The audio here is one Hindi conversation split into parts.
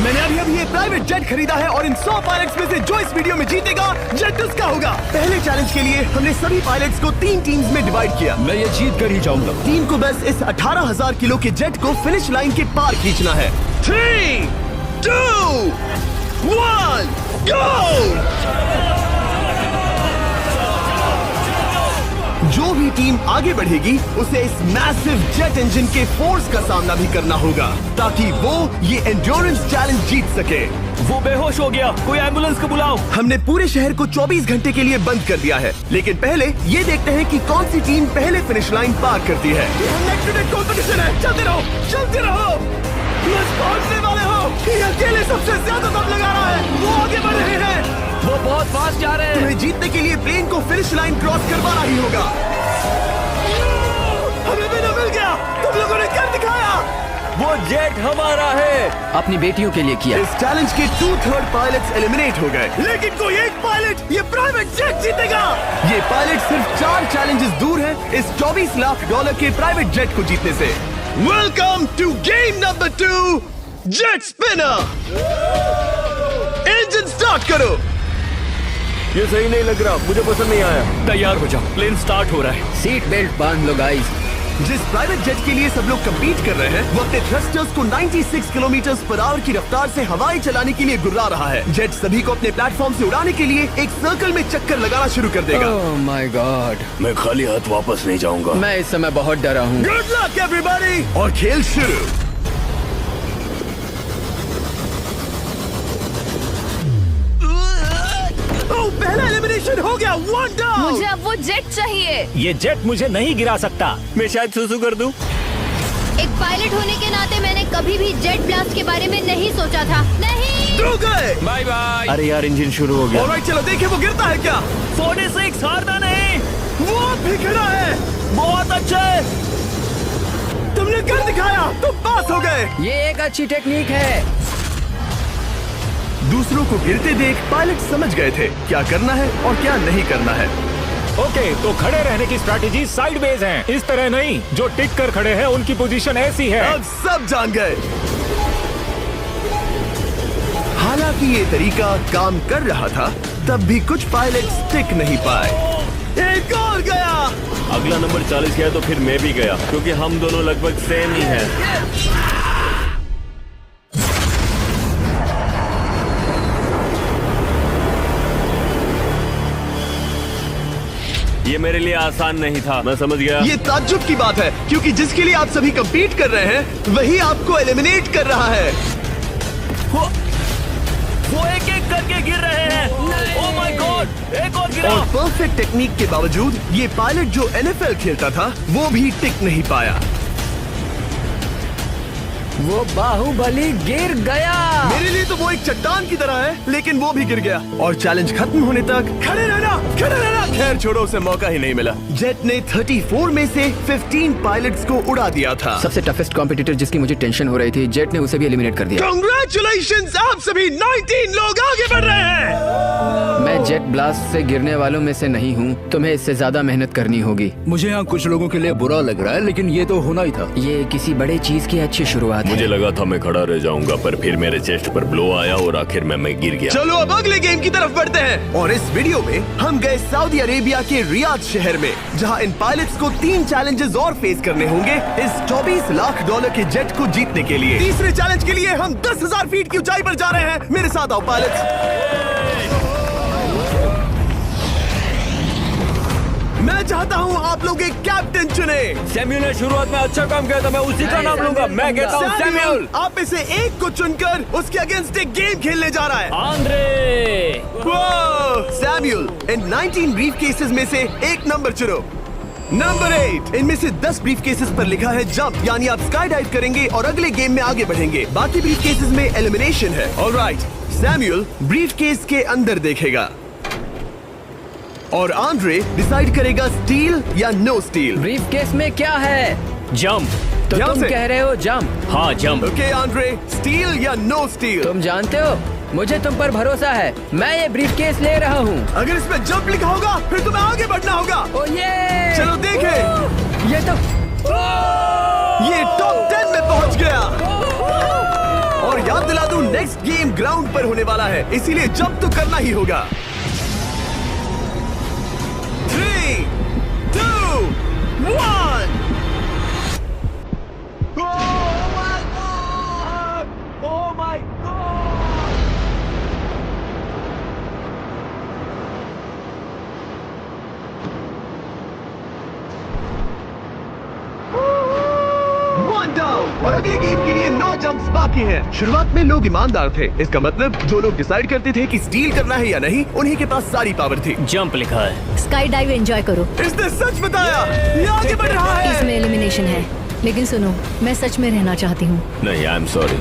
मैंने अभी ये प्राइवेट जेट खरीदा है और इन 100 पायलट्स में से जो इस वीडियो में जीतेगा जेट उसका होगा। पहले चैलेंज के लिए हमने सभी पायलट्स को 3 टीम्स में डिवाइड किया। मैं ये जीत कर ही जाऊंगा। टीम को बस इस 18,000 किलो के जेट को फिनिश लाइन के पार खींचना है। 3, 2, 1, गो! जो भी टीम आगे बढ़ेगी उसे इस मैसिव जेट इंजन के फोर्स का सामना भी करना होगा ताकि वो ये एंड्योरेंस चैलेंज जीत सके। वो बेहोश हो गया, कोई एम्बुलेंस को बुलाओ। हमने पूरे शहर को 24 घंटे के लिए बंद कर दिया है, लेकिन पहले ये देखते हैं कि कौन सी टीम पहले फिनिश लाइन पार करती है। कंपटीशन है, चलते रहो, चलते रहो। पहुंचने वाले हो। ये अकेले सबसे ज्यादा दम लगा रहा है, वो आगे बढ़ रहे हैं। वो बहुत फास्ट जा रहे हैं। तुम्हें जीतने के लिए प्लेन को फिनिश लाइन क्रॉस करवाना ही होगा। हमें भी मिल गया, तुम लोगों ने कर दिखाया। वो जेट हमारा है। अपनी बेटियों के लिए किया। इस चैलेंज के 2/3 पायलट्स एलिमिनेट हो गए, लेकिन कोई एक पायलट ये प्राइवेट जेट जीतेगा। ये पायलट सिर्फ 4 चैलेंजेस दूर है इस $24 लाख के प्राइवेट जेट को जीतने से। Welcome to game number 2, jet spinner. Engine start करो। ये सही नहीं लग रहा, मुझे पसंद नहीं आया। तैयार हो जाओ, प्लेन स्टार्ट हो रहा है। सीट बेल्ट बांध लो गाइस। जिस प्राइवेट जेट के लिए सब लोग कम्पीट कर रहे हैं वो अपने थ्रस्टर्स को 96 किलोमीटर/आवर की रफ्तार से हवाएं चलाने के लिए गुर्रा रहा है। जेट सभी को अपने प्लेटफॉर्म से उड़ाने के लिए एक सर्कल में चक्कर लगाना शुरू कर देगा। ओह माय गॉड, मैं खाली हाथ वापस नहीं जाऊंगा। मैं इस समय बहुत डरा हूँ। गुड लक एवरीबॉडी, और खेल शुरू। पहला एलिमिनेशन हो गया, 1 डाउन। मुझे अब वो जेट चाहिए। ये जेट मुझे नहीं गिरा सकता। मैं शायद सुसु कर दूं। एक पायलट होने के नाते मैंने कभी भी जेट ब्लास्ट के बारे में नहीं सोचा था। नहीं। 2 गए। Bye bye. अरे यार, इंजन शुरू हो गया। ऑलराइट, चलो देखें वो गिरता है क्या। 46 हारना नहीं। वो भी खड़ा है। बहुत अच्छे। तुमने कर दिखाया, तुम पास हो गए। ये एक अच्छी टेक्निक है। दूसरों को गिरते देख पायलट समझ गए थे क्या करना है और क्या नहीं करना है। ओके, तो खड़े रहने की स्ट्रैटेजी साइडवेज है, इस तरह नहीं। जो टिक कर खड़े हैं उनकी पोजीशन ऐसी है। अब सब जान गए। हालांकि ये तरीका काम कर रहा था, तब भी कुछ पायलट टिक नहीं पाए। एक और गया। अगला नंबर 40 गया तो फिर मैं भी गया, क्योंकि हम दोनों लगभग सेम ही हैं। ये मेरे लिए आसान नहीं था, मैं समझ गया। ये ताज्जुब की बात है, क्योंकि जिसके लिए आप सभी कम्पीट कर रहे हैं वही आपको एलिमिनेट कर रहा है। वो एक एक करके गिर रहे हैं। ओह माय गॉड, एक और गिरा। और परफेक्ट टेक्निक के बावजूद ये पायलट जो NFL खेलता था वो भी टिक नहीं पाया। वो बाहुबली गिर गया। मेरे लिए तो वो एक चट्टान की तरह है, लेकिन वो भी गिर गया। और चैलेंज खत्म होने तक खड़े रहना, खड़े रहना। खैर छोड़ो, उसे मौका ही नहीं मिला। जेट ने 34 में से 15 पायलट्स को उड़ा दिया था। सबसे टफेस्ट कॉम्पिटिटर जिसकी मुझे टेंशन हो रही थी, जेट ने उसे भी एलिमिनेट कर दिया। कांग्रेचुलेशंस, आप सभी 19 लोग आगे बढ़ रहे हैं। मैं जेट ब्लास्ट से गिरने वालों में से नहीं हूँ। तुम्हें इससे ज्यादा मेहनत करनी होगी। मुझे यहाँ कुछ लोगों के लिए बुरा लग रहा है, लेकिन ये तो होना ही था। ये किसी बड़े चीज की अच्छी शुरुआत है। मुझे लगा था मैं खड़ा रह जाऊंगा, पर फिर मेरे चेस्ट पर ब्लो आया और आखिर में मैं गिर गया। चलो अब अगले गेम की तरफ बढ़ते हैं। और इस वीडियो में हम गए सऊदी अरेबिया के रियाद शहर में, जहां इन पायलट्स को 3 चैलेंजेस और फेस करने होंगे इस $24 लाख के जेट को जीतने के लिए। तीसरे चैलेंज के लिए हम 10,000 फीट की ऊंचाई पर जा रहे हैं। मेरे साथ आओ पायलट्स। मैं चाहता हूँ आप लोग एक कैप्टन चुने। सैमुअल ने शुरुआत में अच्छा काम किया था, मैं उसी का नाम लूंगा। मैं कहता हूँ सैमुअल। आप में से एक को चुनकर उसके अगेंस्ट एक गेम खेलने जा रहा है। आंद्रे। सैमुअल, इन 19 ब्रीफ केसेस में से एक नंबर चुनो। नंबर 8। इनमें से 10 ब्रीफ केसेस पर लिखा है जंप, यानी आप स्काई डाइव करेंगे और अगले गेम में आगे बढ़ेंगे। बाकी ब्रीफ केसेस में एलिमिनेशन है। ऑलराइट, सैमुअल ब्रीफ केस के अंदर देखेगा और आंद्रे डिसाइड करेगा स्टील या नो स्टील। ब्रीफ केस में क्या है? जंप। तो ध्यान तुम से। कह रहे हो जंप? हाँ, जंप। ओके आंद्रे, स्टील या नो स्टील? तुम जानते हो, मुझे तुम पर भरोसा है। मैं ये ब्रीफ केस ले रहा हूँ। अगर इसमें जंप लिखा होगा फिर तुम्हें आगे बढ़ना होगा। ओ ये चलो देखें। ये तो ये टॉप 10 में पहुंच गया। और याद दिला दूं, नेक्स्ट गेम ग्राउंड पर होने वाला है, इसीलिए जंप तो करना ही होगा। 3, 2, 1। और अगले गेम के लिए 9 जंप्स बाकी हैं। शुरुआत में लोग ईमानदार थे, इसका मतलब जो लोग डिसाइड करते थे कि स्टील करना है या नहीं, उन्हीं के पास सारी पावर थी। जंप लिखा है। स्काई डाइव एंजॉय करो। इसने सच बताया, ये आगे बढ़ रहा है। इसमें एलिमिनेशन है, लेकिन सुनो, मैं सच में रहना चाहती हूँ। नहीं, आई एम सॉरी।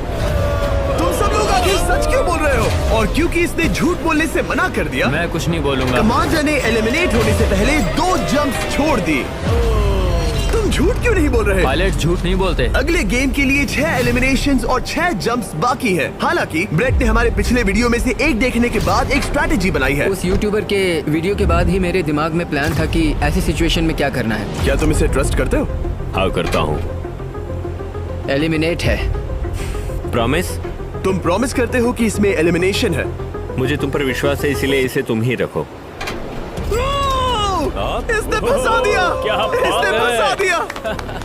तुम सब लोग आखिर सच क्यों बोल रहे हो? और क्योंकि इसने झूठ बोलने से मना कर दिया, मैं कुछ नहीं बोलूंगा। कमांडर ने एलिमिनेट होने से पहले 2 जंप्स छोड़ दी। तुम झूठ क्यों नहीं बोल रहे? पायलट झूठ नहीं बोलते। अगले गेम के लिए 6 एलिमिनेशंस और 6 जंप्स बाकी हैं। हालांकि ब्रेट ने हमारे पिछले वीडियो में से एक देखने के बाद एक स्ट्रैटेजी बनाई है। उस यूट्यूबर के वीडियो के बाद ही मेरे दिमाग में प्लान था कि ऐसी सिचुएशन में क्या करना है। क्या तुम इसे ट्रस्ट करते हो? हाँ, करता हूँ। एलिमिनेट है। प्रॉमिस? तुम प्रॉमिस करते हो कि इसमें एलिमिनेशन है? मुझे तुम पर विश्वास है, इसलिए इसे तुम ही रखो। इसने फंसा दिया। क्या बात इसने है? फंसा दिया।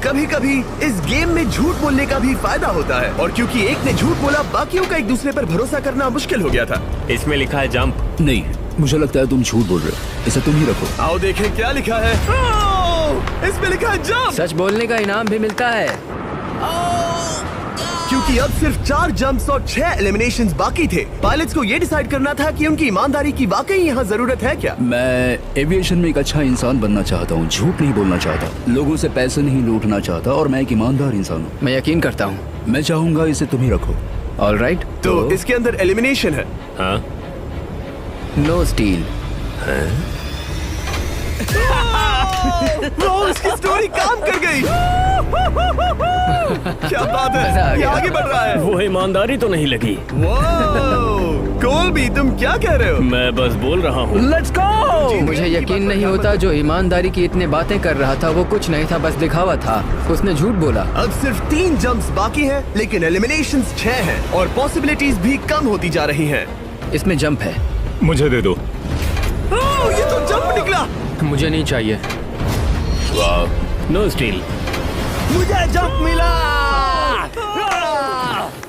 कभी कभी इस गेम में झूठ बोलने का भी फायदा होता है, और क्योंकि एक ने झूठ बोला, बाकियों का एक दूसरे पर भरोसा करना मुश्किल हो गया था। इसमें लिखा है जंप। नहीं, मुझे लगता है तुम झूठ बोल रहे हो। इसे तुम ही रखो। आओ देखें क्या लिखा है। इसमें लिखा है जंप। सच बोलने का इनाम भी मिलता है। क्योंकि अब सिर्फ 4 जंप्स और 6 एलिमिनेशंस बाकी थे, पायलट्स को ये डिसाइड करना था कि उनकी ईमानदारी की वाकई यहाँ जरूरत है क्या। मैं एविएशन में एक अच्छा इंसान बनना चाहता हूँ, झूठ नहीं बोलना चाहता, लोगों से पैसे नहीं लूटना चाहता, और मैं एक ईमानदार इंसान हूँ। मैं यकीन करता हूँ। मैं चाहूंगा इसे तुम ही रखो। All right. तो इसके अंदर एलिमिनेशन है। हाँ, नो स्टील। इसकी स्टोरी काम कर गई। क्या बात मजा आ है, ये गया। आगे बढ़ रहा है। वो ईमानदारी तो नहीं लगी। कोलबी, तुम क्या कह रहे हो? मैं बस बोल रहा हूँ। Let's go. मुझे यकीन नहीं होता, जो ईमानदारी की इतने बातें कर रहा था वो कुछ नहीं था, बस दिखावा था। उसने झूठ बोला। अब सिर्फ 3 जंप्स बाकी हैं, लेकिन एलिमिनेशंस 6 हैं और पॉसिबिलिटीज भी कम होती जा रही हैं। इसमें जंप है। मुझे दे दो। ये तो जंप निकला। मुझे नहीं चाहिए। No steel. मुझे जंप मिला।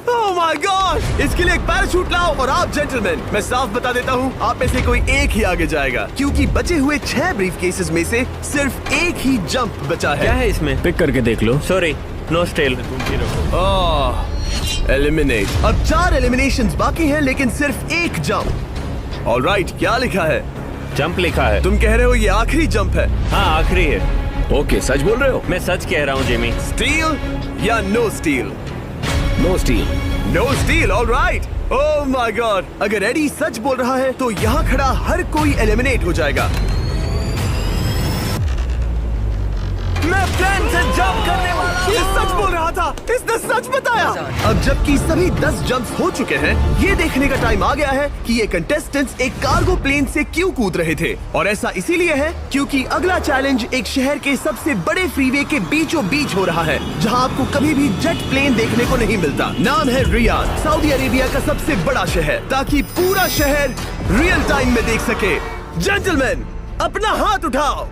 ओह माय गॉड! इसके लिए एक पैराशूट लाओ। और आप जेंटलमैन, मैं साफ बता देता हूँ, आप में से कोई एक ही आगे जाएगा, क्योंकि बचे हुए 6 ब्रीफ केसेस में से सिर्फ एक ही जंप बचा है। क्या है इसमें? पिक करके देख लो। Sorry, no still. एलिमिनेट। अब 4 एलिमिनेशंस बाकी हैं, लेकिन सिर्फ एक जंप। ऑलराइट, क्या लिखा है? जंप लिखा है। तुम कह रहे हो ये आखिरी जंप है? हाँ, आखिरी है। ओके, सच बोल रहे हो? मैं सच कह रहा हूँ जिमी। स्टील या no steal? No steal. No steal, alright. Oh my God! अगर एडी सच बोल रहा है तो यहाँ खड़ा हर कोई एलिमिनेट हो जाएगा। मैं प्लेन से जंप करने वाला। ये सच बोल रहा था, इसने सच बताया। अब जबकि सभी 10 जंप्स हो चुके हैं, ये देखने का टाइम आ गया है कि ये कंटेस्टेंट्स एक कार्गो प्लेन से क्यों कूद रहे थे। और ऐसा इसीलिए है क्योंकि अगला चैलेंज एक शहर के सबसे बड़े फ्रीवे के बीचों बीच हो रहा है, जहां आपको कभी भी जेट प्लेन देखने को नहीं मिलता। नाम है रियाद, सऊदी अरेबिया का सबसे बड़ा शहर, ताकि पूरा शहर रियल टाइम में देख सके। जेंटलमैन, अपना हाथ उठाओ।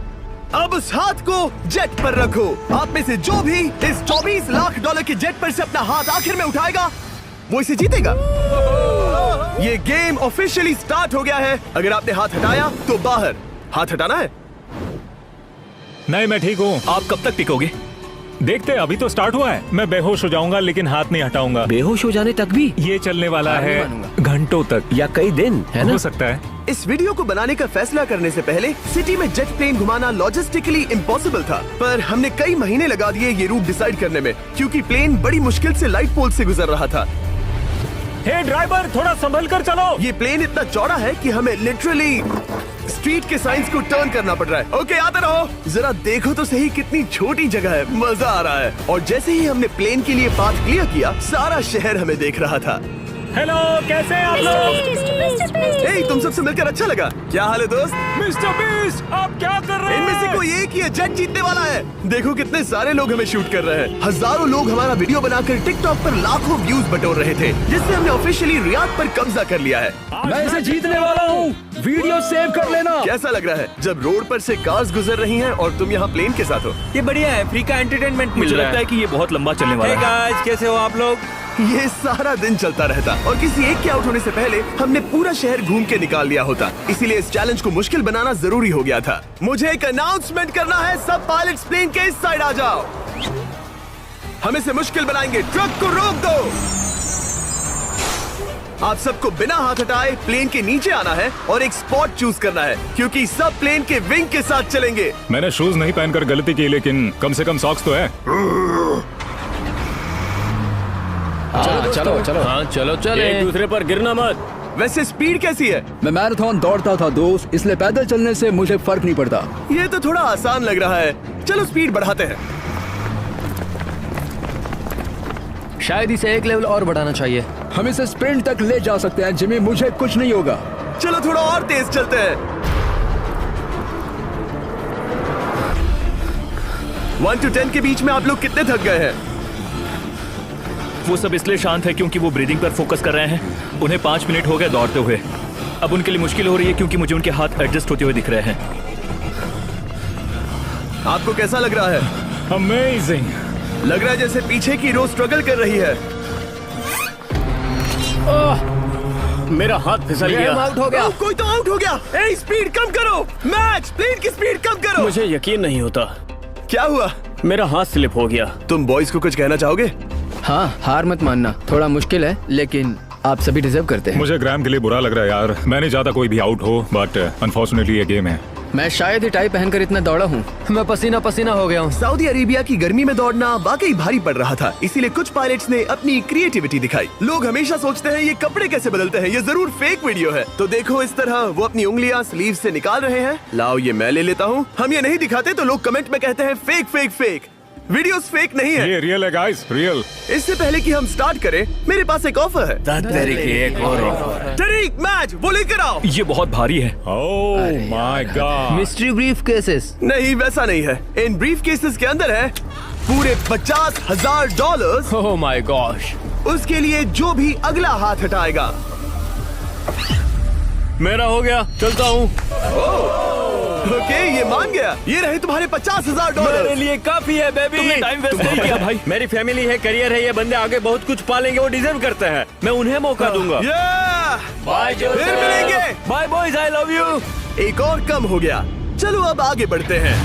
अब उस हाथ को जेट पर रखो। आप में से जो भी इस $24 लाख के जेट पर से अपना हाथ आखिर में उठाएगा, वो इसे जीतेगा। ये गेम ऑफिशियली स्टार्ट हो गया है। अगर आपने हाथ हटाया तो बाहर। हाथ हटाना है। नहीं, मैं ठीक हूँ। आप कब तक टिकोगे? देखते हैं, अभी तो स्टार्ट हुआ है। मैं बेहोश हो जाऊंगा, लेकिन हाथ नहीं हटाऊंगा। बेहोश हो जाने तक भी? ये चलने वाला हार नहीं है मानूंगा। घंटों तक या कई दिन, है ना? हो सकता है। इस वीडियो को बनाने का फैसला करने से पहले सिटी में जेट प्लेन घुमाना लॉजिस्टिकली इम्पॉसिबल था, पर हमने कई महीने लगा दिए ये रूट डिसाइड करने में, क्योंकि प्लेन बड़ी मुश्किल से लाइट पोल से गुजर रहा था। हे ड्राइवर, थोड़ा संभल कर चलो। ये प्लेन इतना चौड़ा है कि हमें लिटरली स्ट्रीट के साइंस को टर्न करना पड़ रहा है। ओके, आते रहो। जरा देखो तो सही कितनी छोटी जगह है, मजा आ रहा है। और जैसे ही हमने प्लेन के लिए पाथ क्लियर किया, सारा शहर हमें देख रहा था। हेलो, कैसे हैं आप लोग? ए, तुम सबसे मिलकर अच्छा लगा। क्या हाल है दोस्त? मिस्टर बीस्ट, आप क्या कर रहे इनमें से हैं? कोई एक ही है जेट जीतने वाला है। देखो कितने सारे लोग हमें शूट कर रहे हैं। हजारों लोग हमारा वीडियो बनाकर टिकटॉक पर लाखों व्यूज बटोर रहे थे, जिससे हमने ऑफिशियली रियाद पर कब्जा कर लिया है। मैं इसे जीतने वाला हूँ। वीडियो सेव कर लेना। कैसा लग रहा है जब रोड पर से कार्स गुजर रही हैं और तुम यहाँ प्लेन के साथ हो? ये बढ़िया है, फ्री का एंटरटेनमेंट मिल मुझे रहा लगता है कि ये बहुत लंबा चलने वाला है। है। गाइस, कैसे हो आप लोग? ये सारा दिन चलता रहता और किसी एक के आउट होने से पहले हमने पूरा शहर घूम के निकाल लिया होता। इसीलिए इस चैलेंज को मुश्किल बनाना जरूरी हो गया था। मुझे एक अनाउंसमेंट करना है, सब पायलट्स प्लेन के इस साइड आ जाओ। हम इसे मुश्किल बनाएंगे, ट्रक को रोक दो। आप सबको बिना हाथ हटाए प्लेन के नीचे आना है और एक स्पॉट चूज करना है, क्योंकि सब प्लेन के विंग के साथ चलेंगे। मैंने शूज नहीं पहनकर गलती की, लेकिन कम से कम सॉक्स तो है। चलो चलो। हाँ चलो चले, एक दूसरे पर गिरना मत। वैसे स्पीड कैसी है? मैं मैराथन दौड़ता था दोस्त, इसलिए पैदल चलने से मुझे फर्क नहीं पड़ता। ये तो थोड़ा आसान लग रहा है। चलो स्पीड बढ़ाते हैं। शायद इसे एक लेवल और बढ़ाना चाहिए। हम इसे स्प्रिंट तक ले जा सकते हैं जिमी, मुझे कुछ नहीं होगा। चलो थोड़ा और तेज चलते हैं। 1 to 10 के बीच में आप लोग कितने थक गए हैं? वो सब इसलिए शांत है क्योंकि वो ब्रीदिंग पर फोकस कर रहे हैं। उन्हें 5 मिनट हो गए दौड़ते हुए। अब उनके लिए मुश्किल हो रही है क्योंकि मुझे उनके हाथ एडजस्ट होते हुए दिख रहे हैं। आपको कैसा लग रहा है? अमेजिंग। लग रहा है जैसे पीछे की रो स्ट्रगल कर रही है। मेरा हाथ फिसल गया। आउट हो गया। कोई तो आउट हो गया। ए, स्पीड कम करो। मैच, प्लेन की स्पीड कम करो। मुझे यकीन नहीं होता, क्या हुआ? मेरा हाथ स्लिप हो गया। तुम बॉयज को कुछ कहना चाहोगे? हाँ, हार मत मानना। थोड़ा मुश्किल है, लेकिन आप सभी डिजर्व करते हैं। मुझे ग्राम के लिए बुरा लग रहा है यार। मैं नहीं चाहता कोई भी आउट हो, बट अनफॉर्चुनेटली ये गेम है। मैं शायद ही टाई पहनकर इतना दौड़ा हूँ। मैं पसीना पसीना हो गया हूँ। सऊदी अरेबिया की गर्मी में दौड़ना वाकई भारी पड़ रहा था, इसीलिए कुछ पायलट्स ने अपनी क्रिएटिविटी दिखाई। लोग हमेशा सोचते हैं ये कपड़े कैसे बदलते हैं, ये जरूर फेक वीडियो है। तो देखो इस तरह वो अपनी उंगलियां स्लीव से निकाल रहे हैं। लाओ ये मैं ले लेता हूँ। हम ये नहीं दिखाते तो लोग कमेंट में कहते हैं fake fake fake. Videos fake नहीं है। ये रियल है गाइस, रियल। इससे पहले कि हम स्टार्ट करें, मेरे पास एक ऑफर है। तरीक मैच वो लेकर आओ। ये बहुत भारी है। ओह my God. Mystery brief cases. नहीं, वैसा नहीं है। इन ब्रीफ केसेस के अंदर है पूरे $50,000। Oh my gosh. उसके लिए जो भी अगला हाथ हटाएगा। मेरा हो गया, चलता हूँ। ओके, ये मान गया। ये रहे तुम्हारे $50,000। मेरे लिए काफी है बेबी। तुमने टाइम वेस्ट नहीं किया भाई। मेरी फैमिली है, करियर है, ये बंदे आगे बहुत कुछ पालेंगे, वो डिजर्व करते हैं। मैं उन्हें मौका दूंगा। बाय फिर मिलेंगे। Bye boys, I love you. एक और कम हो गया। चलो अब आगे बढ़ते हैं।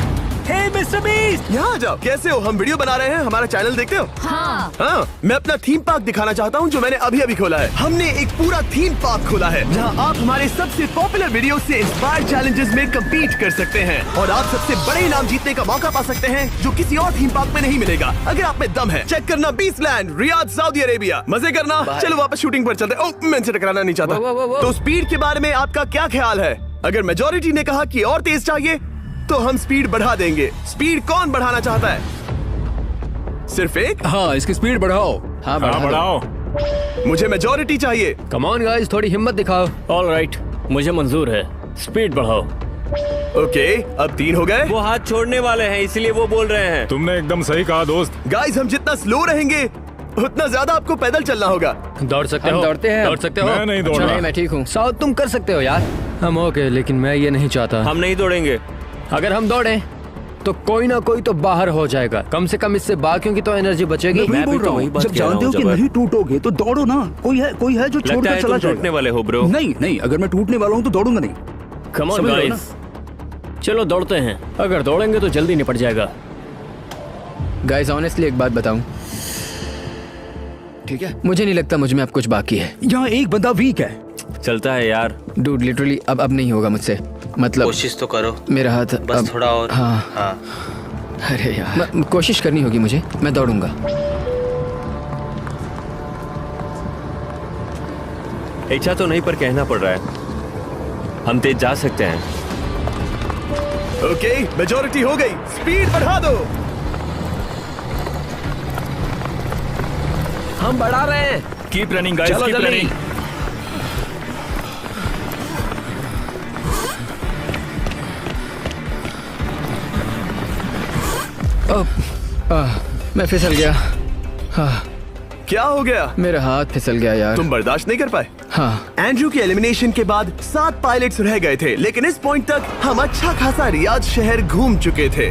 हे मिस्टर बीस्ट, यहाँ आ जाओ। कैसे हो? हम वीडियो बना रहे हैं, हमारा चैनल देखते हो? हाँ, मैं अपना थीम पार्क दिखाना चाहता हूँ जो मैंने अभी अभी खोला है। हमने एक पूरा थीम पार्क खोला है जहाँ आप हमारे सबसे पॉपुलर वीडियो से इंस्पायर्ड चैलेंजेस में कम्पीट कर सकते हैं और आप सबसे बड़े इनाम जीतने का मौका पा सकते हैं जो किसी और थीम पार्क में नहीं मिलेगा। अगर आप में दम है, चेक करना beast land, Riyadh, Saudi Arabia. मजे करना। चलो वापस शूटिंग पर चलते हैं। ओह, मैं इनसे टकराना नहीं चाहता। वो। तो स्पीड के बारे में आपका क्या ख्याल है? अगर मेजोरिटी ने कहा कि और तेज चाहिए तो हम स्पीड बढ़ा देंगे। स्पीड कौन बढ़ाना चाहता है? सिर्फ एक? हाँ, इसकी स्पीड बढ़ाओ। हाँ, हाँ, बढ़ाओ। मुझे मेजोरिटी चाहिए। कम ऑन गाइस, थोड़ी हिम्मत दिखाओ। ऑलराइट, मुझे मंजूर है। स्पीड बढ़ाओ। ओके, अब 3 हो गए। वो हाथ छोड़ने वाले हैं, इसलिए वो बोल रहे हैं। तुमने एकदम सही कहा दोस्त। गाइस, हम जितना स्लो रहेंगे उतना ज्यादा आपको पैदल चलना होगा। दौड़ सकते हम हो? दौड़ते हैं। दौड़ सकते हो? मैं नहीं दौड़ अच्छा, रहा। नहीं, मैं ठीक हूँ। साउथ तुम कर सकते हो यार। हम ओके, लेकिन मैं ये नहीं चाहता। हम नहीं दौड़ेंगे। अगर हम दौड़े तो कोई ना कोई तो बाहर हो जाएगा। कम से कम इससे बाकियों की तो एनर्जी बचेगी। मैं बोल रहा हूँ, जब जानते हो कि नहीं टूटोगे तो दौड़ो ना। कोई है जो लगता छोड़कर है चला तुम टूटने जाएगा। वाले हो ब्रो। नहीं नहीं, अगर मैं टूटने वाला हूँ तो दौड़ूंगा नहीं। कम ऑन समझ रहे हो गाइस, चलो दौड़ते हैं। अगर दौड़ेंगे तो जल्दी निपट जाएगा। गाइस, ऑनेस्टली एक बात बताऊं, ठीक है, मुझे नहीं लगता मुझ में अब कुछ बाकी है। यहाँ एक बंदा वीक है। चलता है यार। डूड, लिटरली अब नहीं होगा मुझसे। मतलब कोशिश तो करो, मेरा हाथ बस थोड़ा और। हाँ। अरे यार, कोशिश करनी होगी मुझे। मैं दौड़ूंगा। इच्छा तो नहीं, पर कहना पड़ रहा है। हम तेज जा सकते हैं। ओके, मेजोरिटी हो गई। स्पीड बढ़ा दो। हम बढ़ा रहे हैं। कीप रनिंग गाइस, चलो कीप जल्दी। रनिंग। मैं फिसल गया। क्या हो गया? मेरा हाथ फिसल गया यार। तुम बर्दाश्त नहीं कर पाए? हाँ। एंड्रू के एलिमिनेशन के बाद 7 पायलट्स रह गए थे, लेकिन इस पॉइंट तक हम अच्छा खासा रियाद शहर घूम चुके थे।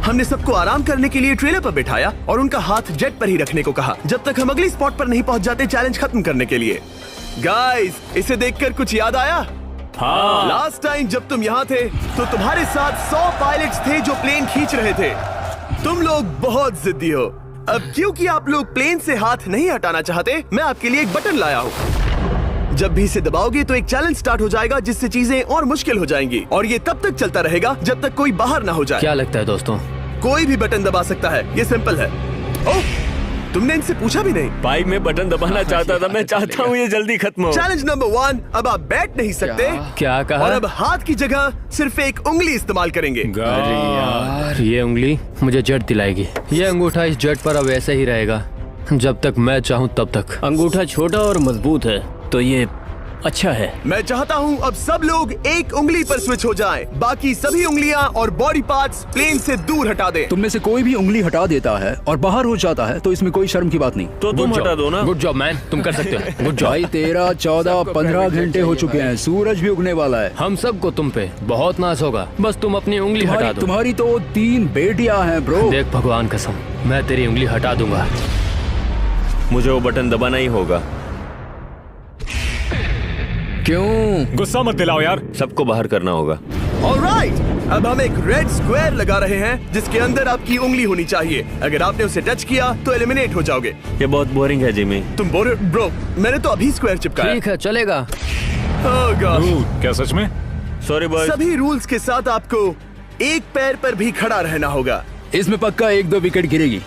हमने सबको आराम करने के लिए ट्रेलर पर बिठाया और उनका हाथ जेट पर ही रखने को कहा जब तक हम अगली स्पॉट पर नहीं पहुंच जाते चैलेंज खत्म करने के लिए। गाइस, इसे देखकर कुछ याद आया? हाँ। लास्ट टाइम जब तुम यहाँ थे तो तुम्हारे साथ 100 पायलट्स थे जो प्लेन खींच रहे थे। तुम लोग बहुत जिद्दी हो। अब क्योंकि आप लोग प्लेन से हाथ नहीं हटाना चाहते, मैं आपके लिए एक बटन लाया हूँ। जब भी इसे दबाओगे तो एक चैलेंज स्टार्ट हो जाएगा जिससे चीजें और मुश्किल हो जाएंगी और ये तब तक चलता रहेगा जब तक कोई बाहर ना हो जाए। क्या लगता है दोस्तों? कोई भी बटन दबा सकता है, ये सिंपल है। ओह, तुमने इनसे पूछा भी नहीं। भाई मैं बटन दबाना चाहता था, मैं चाहता हूँ ये जल्दी खत्म हो। चैलेंज नंबर 1, अब आप बैठ नहीं सकते। क्या कहा? और अब हाथ की जगह सिर्फ एक उंगली इस्तेमाल करेंगे। अरे यार, ये उंगली मुझे जट दिलाएगी। ये अंगूठा इस जट पर अब ऐसे ही रहेगा जब तक मैं चाहूँ तब तक। अंगूठा छोटा और मजबूत है तो ये अच्छा है। मैं चाहता हूँ अब सब लोग एक उंगली पर स्विच हो जाएं। बाकी सभी उंगलियां और बॉडी पार्ट्स प्लेन से दूर हटा दें। तुम में से कोई भी उंगली हटा देता है और बाहर हो जाता है तो इसमें कोई शर्म की बात नहीं। तो तुम हटा दो ना। गुड जॉब मैन, तुम कर सकते हो। Good job. भाई 13, 14, 15 घंटे हो चुके हैं, सूरज भी उगने वाला है। हम सबको तुम पे बहुत नाज होगा, बस तुम अपनी उंगली हटा दो। तुम्हारी तो 3 बेटियां हैं ब्रो। देख भगवान कसम, मैं तेरी उंगली हटा दूंगा। मुझे वो बटन दबाना ही होगा। क्यों? गुस्सा मत दिलाओ यार। सबको बाहर करना होगा। ऑलराइट, अब हम एक रेड स्क्वायर लगा रहे हैं जिसके अंदर आपकी उंगली होनी चाहिए। अगर आपने उसे टच किया तो एलिमिनेट हो जाओगे। ये बहुत बोरिंग है जिमी। तुम ब्रो, मैंने तो अभी स्क्वायर चिपकाया। ठीक है, चलेगा। Oh gosh। क्या सच में? Sorry boy. सभी रूल्स के साथ आपको एक पैर पर भी खड़ा रहना होगा। इसमें पक्का 1-2 विकेट गिरेगी।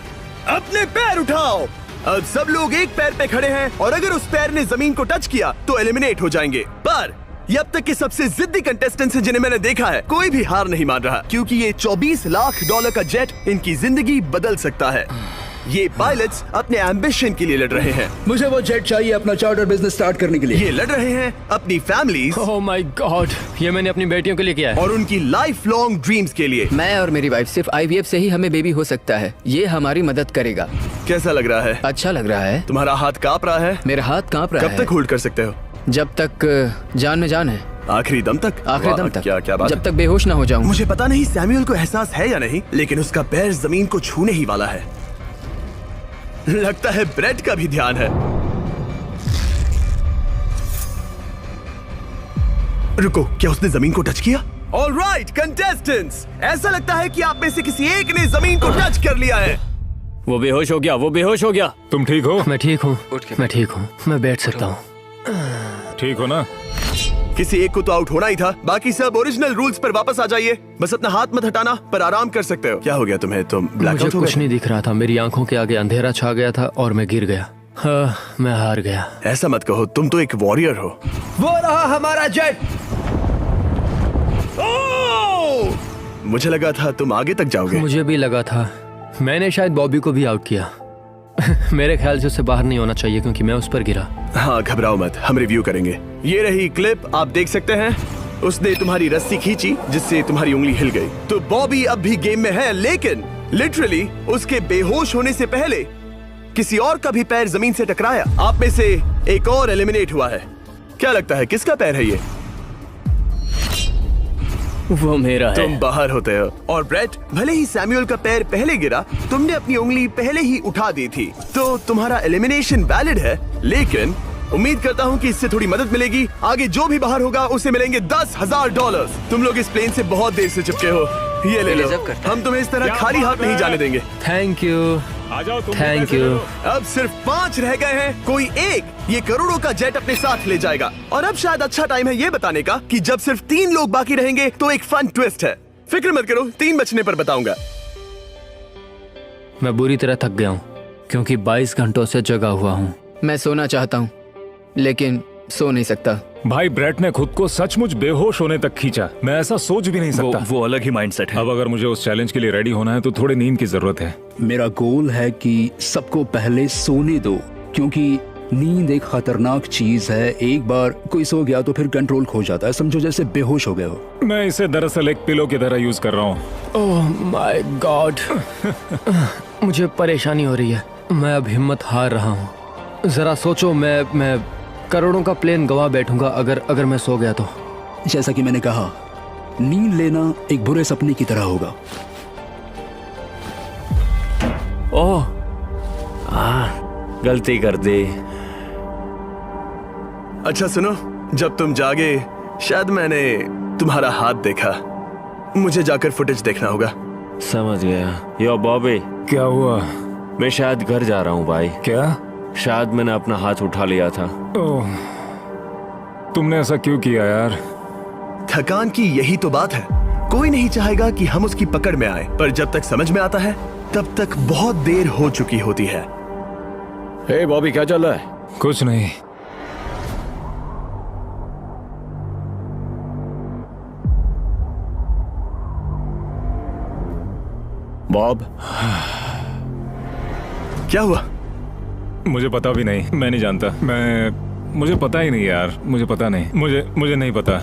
अपने पैर उठाओ। अब सब लोग एक पैर पे खड़े हैं और अगर उस पैर ने जमीन को टच किया तो एलिमिनेट हो जाएंगे। पर ये अब तक के सबसे जिद्दी कंटेस्टेंट्स हैं जिन्हें मैंने देखा है। कोई भी हार नहीं मान रहा क्योंकि ये $24 लाख का जेट इनकी जिंदगी बदल सकता है। ये पायलट्स अपने एम्बिशन के लिए लड़ रहे हैं। मुझे वो जेट चाहिए अपना चार्टर बिजनेस स्टार्ट करने के लिए। ये लड़ रहे हैं अपनी फैमिलीज ओह माय गॉड, ये मैंने अपनी बेटियों के लिए किया है। और उनकी लाइफ लॉन्ग ड्रीम्स के लिए। मैं और मेरी वाइफ सिर्फ IVF से ही हमें बेबी हो सकता है। ये हमारी मदद करेगा। कैसा लग रहा है? अच्छा लग रहा है। तुम्हारा हाथ कांप रहा है? मेरा हाथ कांप रहा है। कब तक होल्ड कर सकते हो? जब तक जान में जान है। आखिरी दम तक? आखिरी दम वाह, तक। क्या बात जब है। तक बेहोश ना हो जाऊं। मुझे पता नहीं सैमुअल को एहसास है या नहीं, लेकिन उसका पैर जमीन को छूने ही वाला है। लगता है ब्रेड का भी ध्यान है। रुको, क्या उसने जमीन को टच किया? ऑलराइट कंटेस्टेंट्स, ऐसा लगता है कि आप में से किसी एक ने जमीन को टच कर लिया है। वो बेहोश हो गया, वो बेहोश हो गया। तुम ठीक हो? मैं ठीक हूँ, मैं ठीक हूँ, मैं बैठ सकता हूँ। ठीक हो ना? किसी एक को तो आउट होना ही था। बाकी सब ओरिजिनल रूल्स पर वापस आ जाइए। बस अपना हाथ मत हटाना, पर आराम कर सकते हो। क्या हो गया तुम्हें? तुम मुझे ब्लैकआउट हो कुछ गए? नहीं दिख रहा था। मेरी आंखों के आगे अंधेरा छा गया था और मैं गिर गया। हाँ, मैं हार गया। ऐसा मत कहो, तुम तो एक वॉरियर हो। वो रहा हमारा जेट। मुझे लगा था तुम आगे तक जाओगे। मुझे भी लगा था। मैंने शायद बॉबी को भी आउट किया। मेरे ख्याल से उसे बाहर नहीं होना चाहिए क्योंकि मैं उस पर गिरा। हाँ, घबराओ मत, हम रिव्यू करेंगे। ये रही क्लिप, आप देख सकते हैं। उसने तुम्हारी रस्सी खींची जिससे तुम्हारी उंगली हिल गई। तो बॉबी अब भी गेम में है, लेकिन लिटरली उसके बेहोश होने से पहले किसी और का भी पैर जमीन से टकराया। आप में से एक और एलिमिनेट हुआ है। क्या लगता है किसका पैर है ये? वो मेरा है। तुम बाहर होते हो। और ब्रेट, भले ही सैमुअल का पैर पहले गिरा, तुमने अपनी उंगली पहले ही उठा दी थी, तो तुम्हारा एलिमिनेशन वैलिड है। लेकिन उम्मीद करता हूँ कि इससे थोड़ी मदद मिलेगी। आगे जो भी बाहर होगा उसे मिलेंगे $10,000। तुम लोग इस प्लेन से बहुत देर से चिपके हो, ये ले लो। हम तुम्हें इस तरह खाली हाथ नहीं जाने देंगे। थैंक यू, आ जाओ तुम। Thank you. अब सिर्फ 5 रह गए हैं। कोई एक ये करोड़ों का जेट अपने साथ ले जाएगा। और अब शायद अच्छा टाइम है ये बताने का कि जब सिर्फ 3 लोग बाकी रहेंगे तो एक फन ट्विस्ट है। फिक्र मत करो, 3 बचने पर बताऊंगा। मैं बुरी तरह थक गया हूँ क्योंकि 22 घंटों से जगा हुआ हूँ। मैं सोना चाहता हूँ लेकिन सो नहीं सकता। भाई ब्रेट ने खुद को सचमुच बेहोश होने तक खींचा। मैं ऐसा सोच भी नहीं सकता। वो अलग ही माइंडसेट है। अब अगर मुझे उस चैलेंज के लिए रेडी होना है तो थोड़ी नींद की जरूरत है। मेरा गोल है कि सबको पहले सोने दो, क्योंकि नींद एक खतरनाक चीज है। एक बार कोई सो गया तो फिर कंट्रोल खो जाता है, समझो जैसे बेहोश हो गए हो। मैं इसे दरअसल एक पिलो की तरह यूज कर रहा हूँ। ओह माय गॉड, मुझे परेशानी हो रही है। मैं अब हिम्मत हार रहा हूँ। जरा सोचो, मैं करोड़ों का प्लेन गवा बैठूंगा अगर मैं सो गया तो। जैसा कि मैंने कहा, नींद लेना एक बुरे सपने की तरह होगा। ओह, गलती कर दी। अच्छा सुनो, जब तुम जागे शायद मैंने तुम्हारा हाथ देखा। मुझे जाकर फुटेज देखना होगा। समझ गया। यो बॉबी, क्या हुआ? मैं शायद घर जा रहा हूँ भाई। क्या? शायद मैंने अपना हाथ उठा लिया था। ओह, तुमने ऐसा क्यों किया यार? थकान की यही तो बात है। कोई नहीं चाहेगा कि हम उसकी पकड़ में आए, पर जब तक समझ में आता है तब तक बहुत देर हो चुकी होती है। हे बॉबी, क्या चल रहा है? कुछ नहीं। बॉब, क्या हुआ? मुझे पता भी नहीं, मैं नहीं जानता। मुझे पता ही नहीं यार, मुझे पता नहीं। मुझे नहीं पता।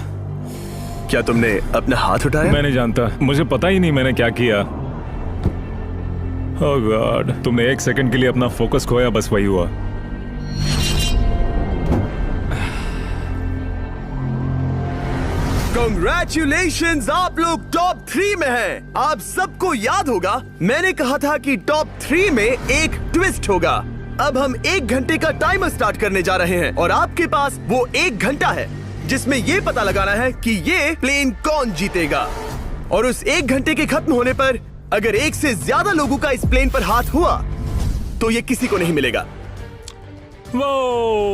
क्या तुमने अपना हाथ उठाया? मैं नहीं जानता, मुझे पता ही नहीं मैंने क्या किया। ओह गॉड, तुमने एक सेकंड के लिए अपना फोकस खोया, बस वही हुआ। Congratulations, आप लोग टॉप 3 में हैं। आप सबको याद होगा मैंने कहा था कि टॉप 3 में एक ट्विस्ट होगा। अब हम 1 घंटे का टाइमर स्टार्ट करने जा रहे हैं और आपके पास वो 1 घंटा है जिसमें ये पता लगाना है कि ये प्लेन कौन जीतेगा। और उस 1 घंटे के खत्म होने पर अगर एक से ज्यादा लोगों का इस प्लेन पर हाथ हुआ तो ये किसी को नहीं मिलेगा।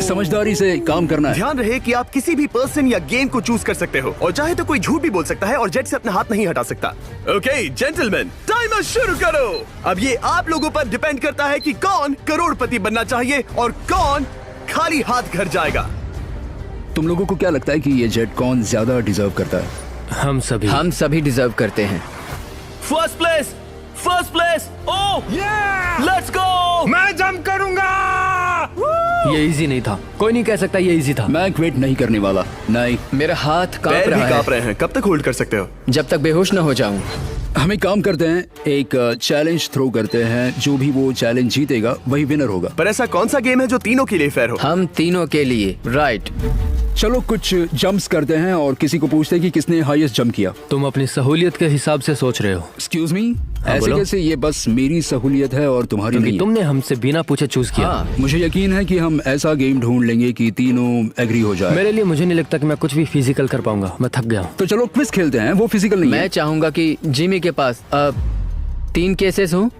समझदारी से काम करना है। ध्यान रहे कि आप किसी भी पर्सन या गेम को चूज कर सकते हो और चाहे तो कोई झूठ भी बोल सकता है और जेट से अपना हाथ नहीं हटा सकता। ओके जेंटलमैन, टाइमर शुरू करो। अब ये आप लोगों पर डिपेंड करता है कि कौन करोड़पति बनना चाहिए और कौन खाली हाथ घर जाएगा। तुम लोगों को क्या लगता है कि ये जेट कौन ज्यादा डिजर्व करता है? हम सभी डिजर्व करते हैं। First place. Oh let's go. मैं जंप करूंगा। ये इजी नहीं था, कोई नहीं कह सकता ये इजी था। मैं क्विट नहीं करने वाला। नहीं, मेरा हाथ कांप पैर भी रहा कांप है। रहे हैं। कब तक होल्ड कर सकते हो? जब तक बेहोश न हो जाऊं। हम एक काम करते हैं, एक चैलेंज थ्रो करते हैं। जो भी वो चैलेंज जीतेगा वही विनर होगा। पर ऐसा कौन सा गेम है जो तीनों के लिए फेयर हो? हम तीनों के लिए, राइट। चलो कुछ जंप्स करते हैं और किसी को पूछते हैं कि किसने हाईएस्ट जंप किया। तुम अपनी सहूलियत के हिसाब से सोच रहे हो। एक्सक्यूज मी, ऐसे बोलो। कैसे? ये बस मेरी सहूलियत है और तुम्हारी क्योंकि नहीं। तुमने हमसे बिना पूछे चूज किया। हाँ, मुझे यकीन है कि हम ऐसा गेम ढूंढ लेंगे कि तीनों एग्री हो जाए। मेरे लिए मुझे नहीं लगता कि मैं कुछ भी फिजिकल कर पाऊंगा, मैं थक गया हूँ। तो चलो क्विज खेलते हैं, वो फिजिकल नहीं मैं है। चाहूंगा कि जिमी के पास 3 केसेस हो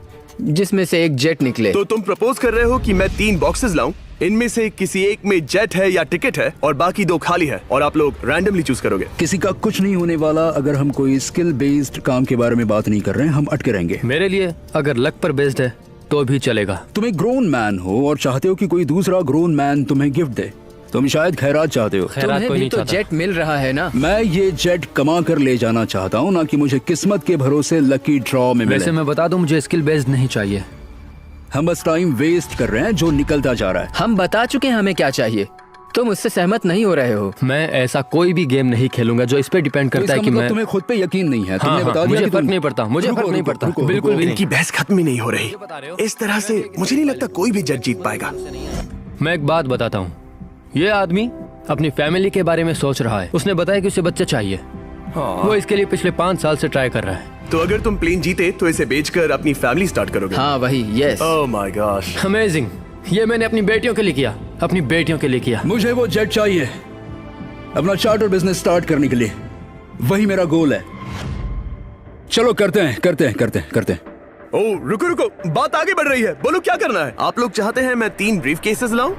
जिसमें से एक जेट निकले। तो तुम प्रपोज कर रहे हो कि मैं 3 बॉक्सेस लाऊं, इनमें से किसी एक में जेट है या टिकट है और बाकी 2 खाली है और आप लोग रैंडमली चूज करोगे। किसी का कुछ नहीं होने वाला। अगर हम कोई स्किल बेस्ड काम के बारे में बात नहीं कर रहे हैं, हम अटके रहेंगे। मेरे लिए अगर लक पर बेस्ड है तो भी चलेगा। तुम एक ग्रोन मैन हो और चाहते हो कि कोई दूसरा ग्रोन मैन तुम्हें गिफ्ट दे। तुम शायद खैरात चाहते हो। खैरात तुम्हें कोई भी नहीं तो चाहता। जेट मिल रहा है ना। मैं ये जेट कमा कर ले जाना चाहता हूँ, ना कि मुझे किस्मत के भरोसे लकी ड्रॉ में मिले। वैसे मैं बता दूं, मुझे स्किल बेस्ड नहीं चाहिए। हम बस टाइम वेस्ट कर रहे हैं जो निकलता जा रहा है। हम बता चुके हैं हमें क्या चाहिए। तुम उससे सहमत नहीं हो रहे हो। मैं ऐसा कोई भी गेम नहीं खेलूंगा जो इस पे डिपेंड तो करता है इसका कि मतलब मैं तुम्हें खुद पे यकीन नहीं है। तुमने हाँ, बता दिया मुझे कि फर्क तुम- नहीं पड़ता, मुझे रुको, फर्क नहीं रुको, पड़ता, रुको, बिल्कुल रुको। भी नहीं। इनकी बहस खत्म ही नहीं हो रही। इस तरह से मुझे नहीं लगता कोई भी जेट जीत पाएगा। मैं एक बात बताता हूँ, ये आदमी अपनी फैमिली के बारे में सोच रहा है। उसने बताया कि उसे बच्चा चाहिए। वो इसके लिए पिछले 5 साल से ट्राई कर रहा है। तो अगर तुम प्लेन जीते तो इसे बेचकर अपनी फैमिली स्टार्ट करोगे? हाँ वही, yes. Oh my gosh, amazing. ये मैंने अपनी बेटियों के लिए किया, अपनी बेटियों के लिए किया। मुझे वो जेट चाहिए अपना चार्टर बिजनेस स्टार्ट करने के लिए। वही मेरा गोल है। चलो करते हैं। ओह रुको, बात आगे बढ़ रही है। बोलो क्या करना है? आप लोग चाहते हैं मैं 3 ब्रीफ केसेस लाऊं?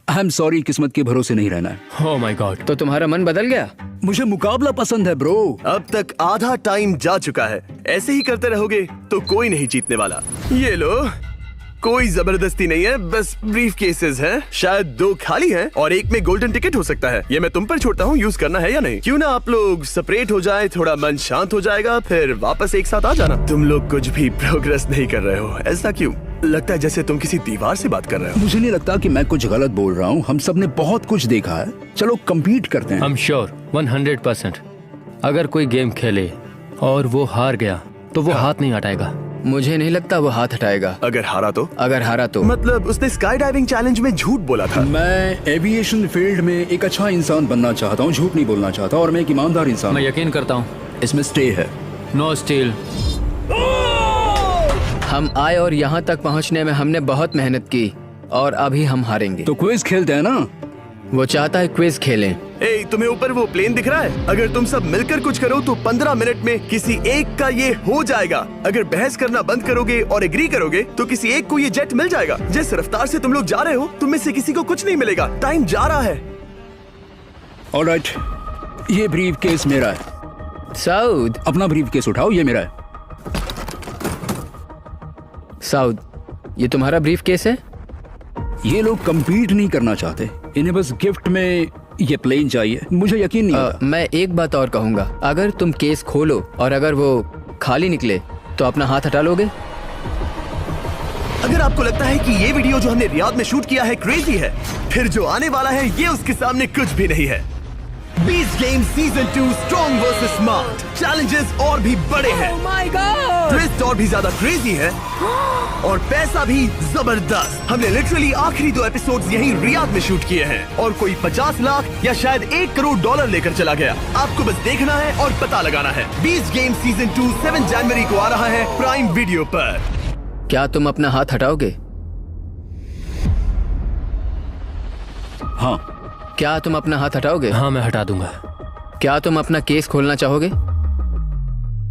आई एम सॉरी, किस्मत के भरोसे नहीं रहना है। ओह माय गॉड। तो तुम्हारा मन बदल गया? मुझे मुकाबला पसंद है ब्रो। अब तक आधा टाइम जा चुका है। ऐसे ही करते रहोगे तो कोई नहीं जीतने वाला। ये लो, कोई जबरदस्ती नहीं है, बस ब्रीफ केसेस हैं। शायद 2 खाली हैं और एक में गोल्डन टिकट हो सकता है। ये मैं तुम पर छोड़ता हूँ, यूज करना है या नहीं। क्यों ना आप लोग सेपरेट हो जाए, थोड़ा मन शांत हो जाएगा, फिर वापस एक साथ आ जाना। तुम लोग कुछ भी प्रोग्रेस नहीं कर रहे हो, ऐसा क्यों? लगता है जैसे तुम किसी दीवार से बात कर रहे हो। मुझे नहीं लगता कि मैं कुछ गलत बोल रहा हूँ। हम सब ने बहुत कुछ देखा है। चलो कम्पीट करते हैं। I'm sure 100%। अगर कोई गेम खेले और वो हार गया तो वो हाथ नहीं हटाएगा। मुझे नहीं लगता वो हाथ हटाएगा। अगर हारा तो? अगर हारा तो मतलब उसने स्काई डाइविंग चैलेंज में झूठ बोला था। मैं एविएशन फील्ड में एक अच्छा इंसान बनना चाहता हूँ, झूठ नहीं बोलना चाहता, और मैं एक ईमानदार इंसान मैं हूँ। यकीन करता हूँ। इसमें स्टे है। No steal. हम आए और यहाँ तक पहुँचने में हमने बहुत मेहनत की और अभी हम हारेंगे। तो क्विज खेलते हैं ना? वो चाहता है क्विज खेलें। ए, तुम्हें ऊपर वो प्लेन दिख रहा है? अगर तुम सब मिलकर कुछ करो तो 15 मिनट में किसी एक का ये हो जाएगा। अगर बहस करना बंद करोगे और एग्री करोगे तो किसी एक को ये जेट मिल जाएगा। जिस रफ्तार से तुम लोग जा रहे हो, तुम में से किसी को कुछ नहीं मिलेगा। टाइम जा रहा है। ऑलराइट, ये ब्रीफ केस मेरा है। साउद, अपना ब्रीफ केस उठाओ, ये मेरा है। साउद, ये तुम्हारा ब्रीफ केस है? ये लोग कम्पीट नहीं करना चाहते, इन्हें बस गिफ्ट में ये प्लेन चाहिए। मुझे यकीन नहीं होता। मैं एक बात और कहूँगा, अगर तुम केस खोलो और अगर वो खाली निकले तो अपना हाथ हटा लोगे? अगर आपको लगता है कि ये वीडियो जो हमने रियाद में शूट किया है क्रेजी है, फिर जो आने वाला है ये उसके सामने कुछ भी नहीं है। Beast game season 2 strong versus smart. Challenges और भी बड़े हैं। ट्विस्ट और भी ज्यादा क्रेजी है और पैसा भी जबरदस्त। हमने लिटरली आखिरी 2 एपिसोड्स यहीं रियाद में शूट किए हैं और कोई 50 लाख या शायद $1 करोड़ लेकर चला गया। आपको बस देखना है और पता लगाना है। बीस्ट गेम सीजन 2 7 जनवरी को आ रहा है प्राइम वीडियो पर। क्या तुम अपना हाथ हटाओगे? हाँ। क्या तुम अपना हाथ हटाओगे? हाँ, मैं हटा दूंगा। क्या तुम अपना केस खोलना चाहोगे?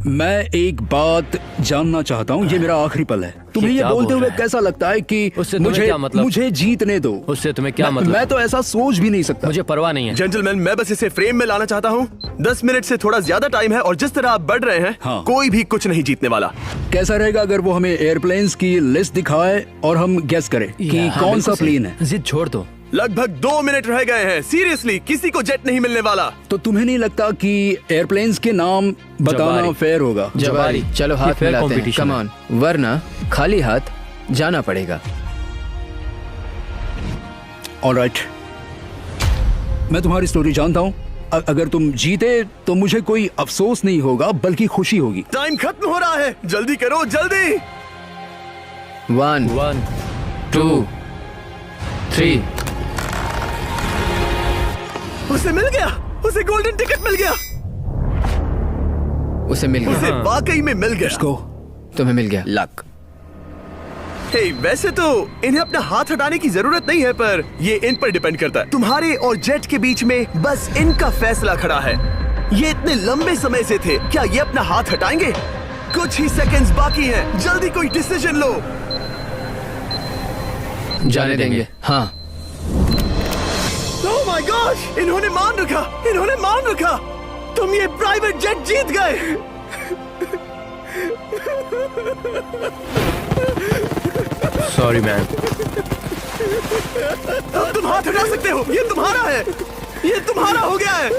मैं एक बात जानना चाहता हूँ, ये मेरा आखिरी पल है। तुम्हें ये क्या बोलते बोल हुए रहा है? कैसा लगता है कि उससे तुम्हें क्या मतलब? मुझे जीतने दो? उससे तुम्हें क्या मतलब? मैं तो ऐसा सोच भी नहीं सकता। मुझे परवाह नहीं है। जेंटलमैन, मैं बस इसे फ्रेम में लाना चाहता हूँ। 10 मिनट से थोड़ा ज्यादा टाइम है और जिस तरह आप बढ़ रहे हैं, हाँ। कोई भी कुछ नहीं जीतने वाला। कैसा रहेगा अगर वो हमें एयरप्लेन्स की लिस्ट दिखाए और हम गेस करें कि हाँ, कौन सा बिल्कुल सही। प्लेन है? जिद छोड़ दो। लगभग 2 मिनट रह गए हैं। सीरियसली, किसी को जेट नहीं मिलने वाला। तो तुम्हें नहीं लगता कि एयरप्लेन्स के नाम बताना जवारी। फेयर होगा? जवारी, चलो ये हाथ fair मिलाते हैं। competition कम है। ऑन, वरना खाली हाथ जाना पड़ेगा। ऑलराइट, मैं तुम्हारी स्टोरी जानता हूँ। अगर तुम जीते तो मुझे कोई अफसोस नहीं होगा बल्कि खुशी होगी। टाइम खत्म हो रहा है, जल्दी करो, जल्दी। 1 1 2 3। उसे मिल गया, उसे गोल्डन टिकट मिल गया। उसे मिल उसे गया। वाकई में मिल गया। इसको तुम्हें मिल गया। लक। हे, वैसे तो इन्हें अपना हाथ हटाने की जरूरत नहीं है, पर ये इन पर डिपेंड करता है। तुम्हारे और जेट के बीच में बस इनका फैसला खड़ा है। ये इतने लंबे समय से थे, क्या ये अपना हाथ हटाएंगे? कुछ ही सेकंड्स बाकी हैं, जल्दी कोई डिसीजन लो। जाने देंगे। हाँ। ओह माय गॉश, इन्होंने मान रखा, इन्होंने मान रखा। तुम ये प्राइवेट जेट जीत गए। Sorry man. अब तुम हाथ हटा सकते हो, ये तुम्हारा है, ये तुम्हारा हो गया है।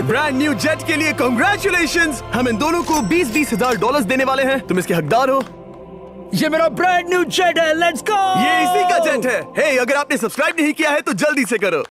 ब्रांड न्यू जेट के लिए कांग्रेचुलेशंस। हम इन दोनों को 20-20 हजार डॉलर्स देने वाले हैं। तुम इसके हकदार हो। ये मेरा ब्रांड न्यू जेट है, लेट्स गो। ये इसी का जेट है। हे, अगर आपने सब्सक्राइब नहीं किया है तो जल्दी से करो।